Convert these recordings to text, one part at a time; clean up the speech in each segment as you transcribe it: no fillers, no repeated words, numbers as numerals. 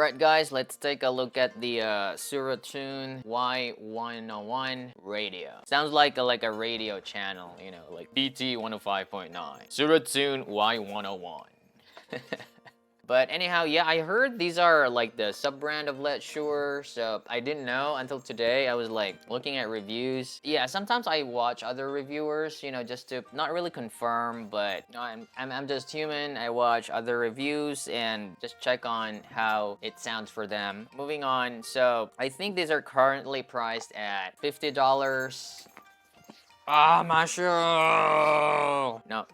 Alright guys, let's take a look at the Soratune Y101 radio. Sounds like a radio channel, you know, like BT 105.9. Soratune Y101. But anyhow, yeah, I heard these are like the sub-brand of Let Sure, so I didn't know until today. I was like looking at reviews. Yeah, sometimes I watch other reviewers, you know, just to not really confirm, but you know, I'm just human. I watch other reviews and just check on how it sounds for them. Moving on, so I think these are currently priced at $50. Ah, Masho! No.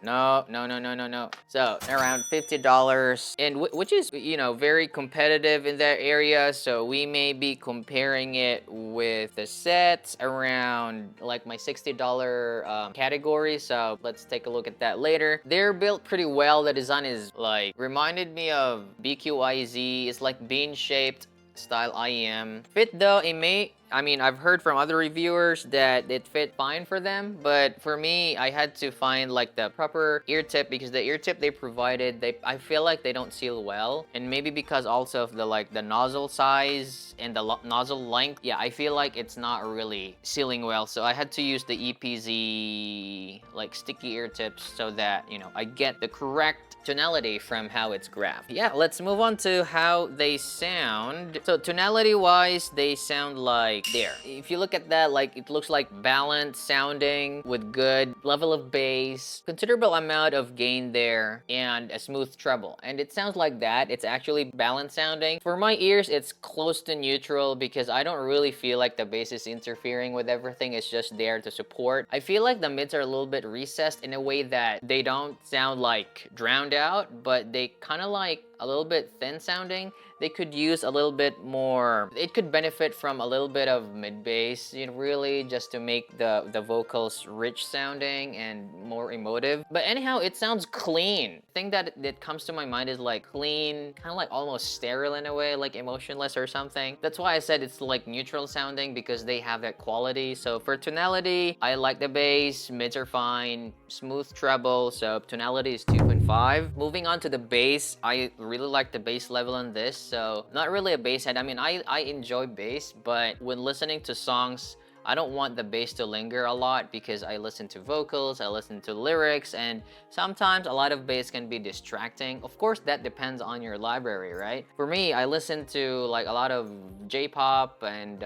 So, around $50, and which is, you know, very competitive in that area. So, we may be comparing it with the sets around like my $60 category. So, let's take a look at that later. They're built pretty well. The design is like, reminded me of BQIZ. It's like bean-shaped style IEM. Fit though, it may, I mean, I've heard from other reviewers that it fit fine for them, but for me, I had to find like the proper ear tip because the ear tip they provided, I feel like they don't seal well, and maybe because also of the nozzle size and the nozzle length. Yeah, I feel like it's not really sealing well, so I had to use the EPZ like sticky ear tips so that, you know, I get the correct tonality from how it's graphed. Yeah, let's move on to how they sound. So tonality wise, they sound like there. If you look at that, like it looks like balanced sounding with good level of bass, considerable amount of gain there, and a smooth treble. And it sounds like that. It's actually balanced sounding. For my ears, it's close to neutral because I don't really feel like the bass is interfering with everything. It's just there to support. I feel like the mids are a little bit recessed in a way that they don't sound like drowned out, but they kind of like a little bit thin sounding. They could use a little bit more, it could benefit from a little bit of mid bass, you know, really just to make the vocals rich sounding and more emotive. But anyhow, it sounds clean. The thing that comes to my mind is like clean, kind of like almost sterile in a way, like emotionless or something. That's why I said it's like neutral sounding, because they have that quality. So for tonality, I like the bass, mids are fine, smooth treble, so tonality is 2.5. Moving on to the bass, I really like the bass level on this. So not really a bass head. I mean, I enjoy bass, but when listening to songs, I don't want the bass to linger a lot because I listen to vocals, I listen to lyrics, and sometimes a lot of bass can be distracting. Of course, that depends on your library, right? For me, I listen to like a lot of J-pop and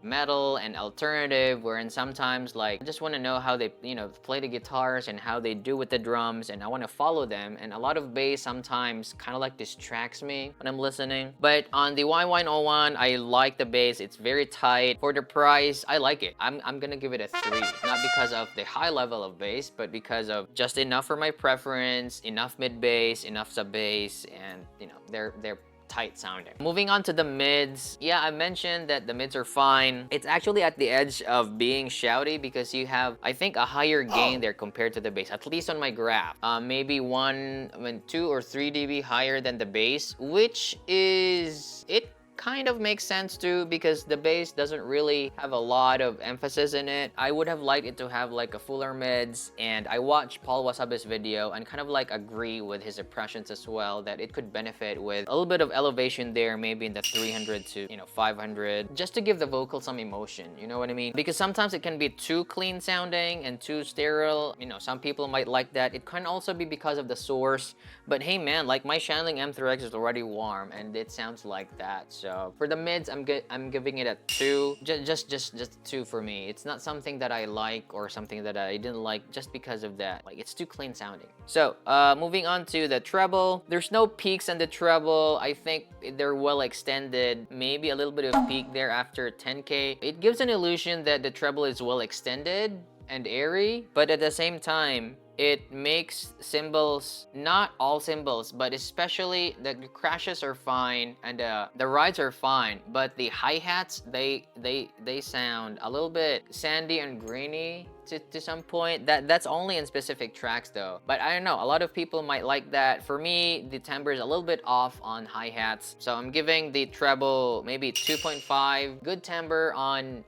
metal and alternative, wherein sometimes like I just want to know how they, you know, play the guitars and how they do with the drums, and I want to follow them. And a lot of bass sometimes kind of like distracts me when I'm listening. But on the Y101, I like the bass. It's very tight. For the price, I like it. I'm gonna give it a 3. Not because of the high level of bass, but because of just enough for my preference, enough mid bass, enough sub bass, and you know, they're tight sounding. Moving on to the mids. Yeah, I mentioned that the mids are fine. It's actually at the edge of being shouty because you have, I think, a higher gain there compared to the bass, at least on my graph. Maybe 2 or 3 dB higher than the bass, which is, it kind of makes sense too, because the bass doesn't really have a lot of emphasis in it. I would have liked it to have like a fuller mids, and I watched Paul Wasabi's video and kind of like agree with his impressions as well, that it could benefit with a little bit of elevation there, maybe in the 300 to, you know, 500, just to give the vocal some emotion, you know what I mean? Because sometimes it can be too clean sounding and too sterile. You know, some people might like that. It can also be because of the source, but hey man, like my Shanling M3X is already warm and it sounds like that. So for the mids, I'm giving it a 2. Just 2 for me. It's not something that I like or something that I didn't like just because of that. Like, it's too clean sounding. So moving on to the treble. There's no peaks on the treble. I think they're well extended. Maybe a little bit of peak there after 10K. It gives an illusion that the treble is well extended and airy, but at the same time, it makes cymbals, not all cymbals, but especially the crashes are fine and the rides are fine, but the hi-hats, they sound a little bit sandy and grainy to some point. That's only in specific tracks though. But I don't know, a lot of people might like that. For me, the timbre is a little bit off on hi-hats, so I'm giving the treble maybe 2.5. Good timbre on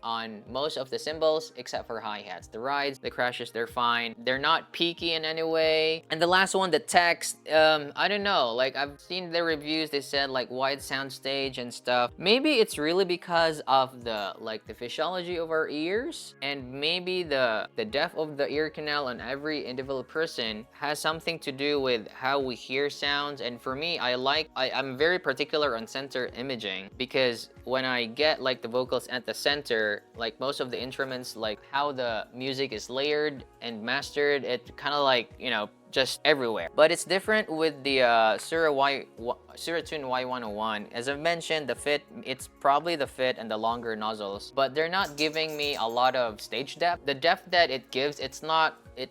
most of the cymbals except for hi-hats. The rides, the crashes, they're fine. They're not peaky in any way. And the last one, the text, I don't know, like I've seen the reviews, they said like wide soundstage and stuff. Maybe it's really because of the physiology of our ears, and maybe the depth of the ear canal on every individual person has something to do with how we hear sounds. And for me, I'm very particular on center imaging, because when I get like the vocals at the center, like most of the instruments, like how the music is layered and mastered, it kind of like, you know, just everywhere. But it's different with the Soratune Y101. As I've mentioned, the fit, it's probably the fit and the longer nozzles, but they're not giving me a lot of stage depth. The depth that it gives, it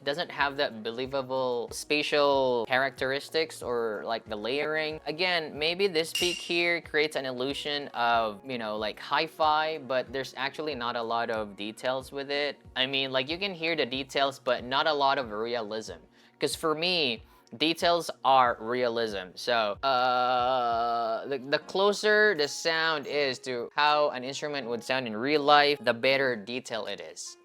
doesn't have that believable spatial characteristics or like the layering. Again, maybe this peak here creates an illusion of, you know, like hi-fi, but there's actually not a lot of details with it. I mean, like you can hear the details, but not a lot of realism. Because for me, details are realism. So the closer the sound is to how an instrument would sound in real life, the better detail it is.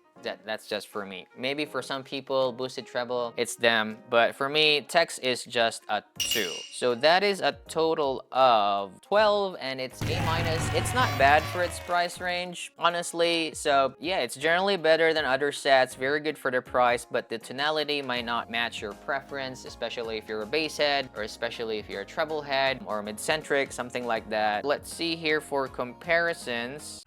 That's just for me. Maybe for some people, boosted treble, it's them. But for me, text is just a 2. So that is a total of 12, and it's A-. It's not bad for its price range, honestly. So yeah, it's generally better than other sets. Very good for the price, but the tonality might not match your preference, especially if you're a bass head, or especially if you're a treble head, or mid-centric, something like that. Let's see here for comparisons.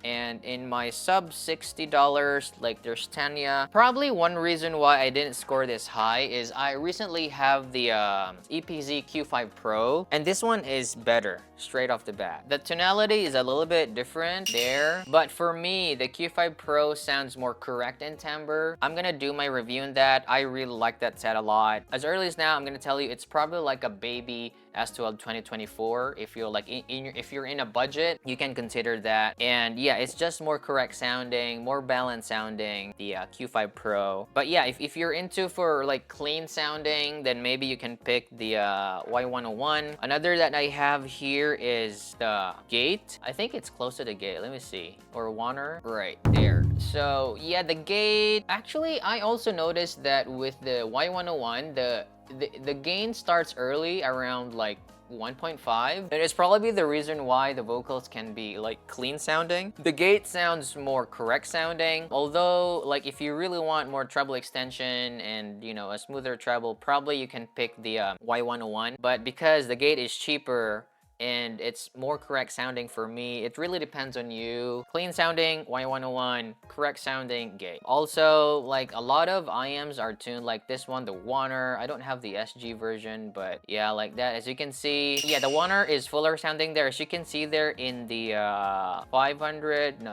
And in my sub $60, like there's Tanya. Probably one reason why I didn't score this high is I recently have the EPZ Q5 Pro, and this one is better straight off the bat. The tonality is a little bit different there, but for me, the Q5 Pro sounds more correct in timbre. I'm gonna do my review on that. I really like that set a lot. As early as now, I'm gonna tell you it's probably like a baby S12 2024. If you're like if you're in a budget, you can consider that. And yeah, it's just more correct sounding, more balanced sounding, the Q5 Pro. But yeah, if you're into for like clean sounding, then maybe you can pick the Y101. Another that I have here is the Gate. I think it's close to the Gate. Let me see. Or Warner. Right there. So yeah, the Gate. Actually, I also noticed that with the Y101, the gain starts early, around like 1.5. And it's probably the reason why the vocals can be like clean sounding. The Gate sounds more correct sounding, although like if you really want more treble extension and, you know, a smoother treble, probably you can pick the Y101. But because the Gate is cheaper and it's more correct sounding, for me, it really depends on you. Clean sounding, Y101, correct sounding, Gate. Also, like a lot of IMs are tuned like this one, the Warner. I don't have the SG version, but yeah, like that. As you can see, yeah, the Warner is fuller sounding there. As you can see there in the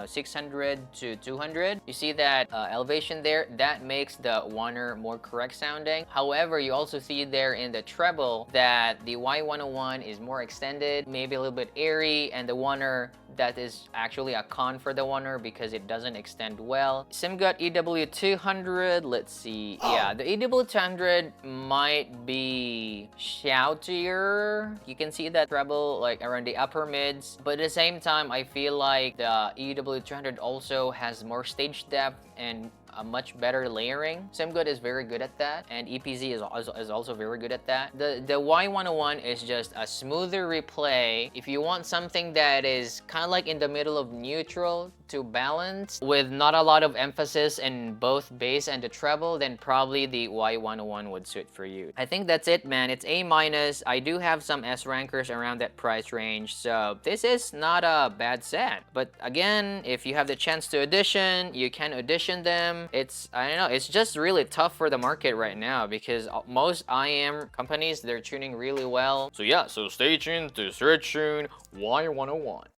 600 to 200, you see that elevation there? That makes the Warner more correct sounding. However, you also see there in the treble that the Y101 is more extended, maybe a little bit airy, and the Warner, that is actually a con for the Warner because it doesn't extend well. Simgut EW200, let's see. Yeah, the EW200 might be shoutier. You can see that treble like around the upper mids, but at the same time, I feel like the EW200 also has more stage depth and a much better layering. Simgut is very good at that, and EPZ is also very good at that. The Y101 is just a smoother replay. If you want something that is kind of like in the middle of neutral to balance with not a lot of emphasis in both bass and the treble, then probably the Y101 would suit for you. I think that's it, man. It's A-. I do have some S rankers around that price range, so this is not a bad set. But again, if you have the chance to audition, you can audition them. It's, I don't know, it's just really tough for the market right now because most IM companies, they're tuning really well. So yeah, so stay tuned to Soratune Y101.